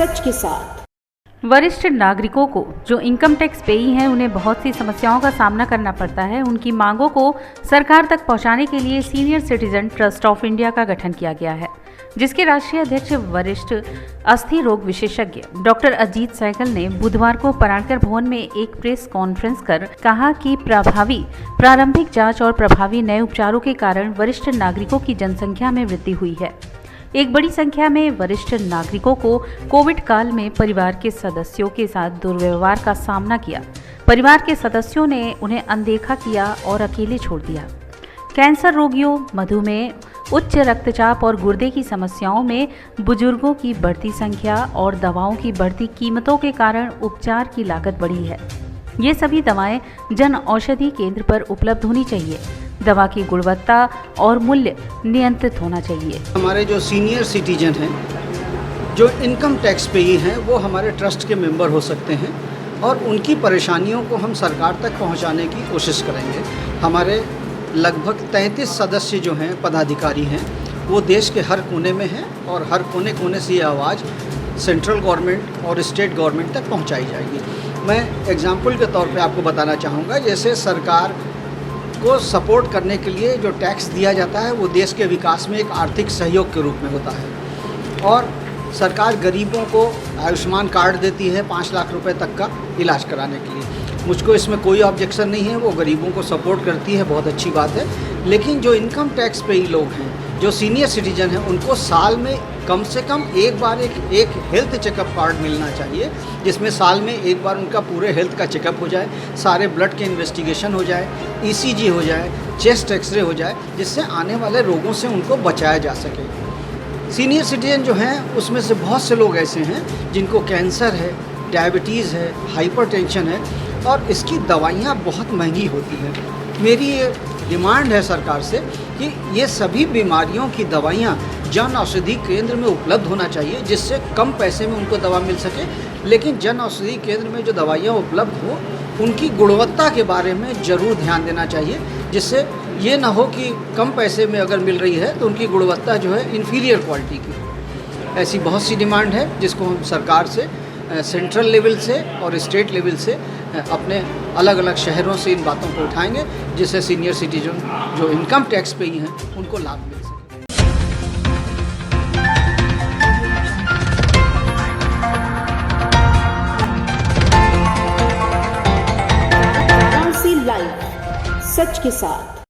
सच के साथ। वरिष्ठ नागरिकों को जो इनकम टैक्स पेई हैं उन्हें बहुत सी समस्याओं का सामना करना पड़ता है। उनकी मांगों को सरकार तक पहुंचाने के लिए senior citizen trust of India का गठन किया गया है, जिसके राष्ट्रीय अध्यक्ष वरिष्ठ अस्थि रोग विशेषज्ञ डॉक्टर अजीत सहगल ने बुधवार को पराणकर भवन में एक प्रेस कॉन्फ्रेंस कर कहा कि प्रभावी प्रारंभिक जांच और प्रभावी नए उपचारों के कारण वरिष्ठ नागरिकों की जनसंख्या में वृद्धि हुई है। एक बड़ी संख्या में वरिष्ठ नागरिकों को कोविड काल में परिवार के सदस्यों के साथ दुर्व्यवहार का सामना किया। परिवार के सदस्यों ने उन्हें अनदेखा किया और अकेले छोड़ दिया। कैंसर रोगियों, मधुमेह, उच्च रक्तचाप और गुर्दे की समस्याओं में बुजुर्गों की बढ़ती संख्या और दवाओं की बढ़ती कीमतों के कारण उपचार की लागत बढ़ी है। ये सभी दवाएं जन औषधि केंद्र पर उपलब्ध होनी चाहिए। दवा की गुणवत्ता और मूल्य नियंत्रित होना चाहिए। हमारे जो सीनियर सिटीजन हैं, जो इनकम टैक्स पेई हैं, वो हमारे ट्रस्ट के मेंबर हो सकते हैं और उनकी परेशानियों को हम सरकार तक पहुंचाने की कोशिश करेंगे। हमारे लगभग 33 सदस्य जो हैं, पदाधिकारी हैं, वो देश के हर कोने में हैं और हर कोने कोने से ये आवाज़ सेंट्रल गवर्नमेंट और स्टेट गवर्नमेंट तक पहुंचाई जाएगी। मैं एग्जाम्पल के तौर पे आपको बताना चाहूँगा, जैसे सरकार को सपोर्ट करने के लिए जो टैक्स दिया जाता है वो देश के विकास में एक आर्थिक सहयोग के रूप में होता है और सरकार गरीबों को आयुष्मान कार्ड देती है 5 लाख रुपए तक का इलाज कराने के लिए। मुझको इसमें कोई ऑब्जेक्शन नहीं है, वो गरीबों को सपोर्ट करती है, बहुत अच्छी बात है। लेकिन जो इनकम टैक्स पेई लोग हैं, जो सीनियर सिटीजन हैं, उनको साल में कम से कम एक बार एक हेल्थ चेकअप कार्ड मिलना चाहिए, जिसमें साल में एक बार उनका पूरे हेल्थ का चेकअप हो जाए, सारे ब्लड के इन्वेस्टिगेशन हो जाए, ECG हो जाए, चेस्ट एक्सरे हो जाए, जिससे आने वाले रोगों से उनको बचाया जा सके। सीनियर सिटीजन जो हैं, उसमें से बहुत से लोग ऐसे हैं जिनको कैंसर है, डायबिटीज़ है, हाइपरटेंशन है और इसकी दवाइयाँ बहुत महंगी होती हैं। मेरी ये डिमांड है सरकार से कि ये सभी बीमारियों की दवाइयाँ जन औषधि केंद्र में उपलब्ध होना चाहिए, जिससे कम पैसे में उनको दवा मिल सके। लेकिन जन औषधि केंद्र में जो दवाइयाँ उपलब्ध हो, उनकी गुणवत्ता के बारे में ज़रूर ध्यान देना चाहिए, जिससे ये ना हो कि कम पैसे में अगर मिल रही है तो उनकी गुणवत्ता जो है इन्फीरियर क्वालिटी की। ऐसी बहुत सी डिमांड है जिसको हम सरकार से सेंट्रल लेवल से और स्टेट लेवल से अपने अलग अलग शहरों से इन बातों को उठाएंगे, जिससे सीनियर सिटीजन जो इनकम टैक्स पेई हैं उनको लाभ मिल सके। लाइव सच के साथ।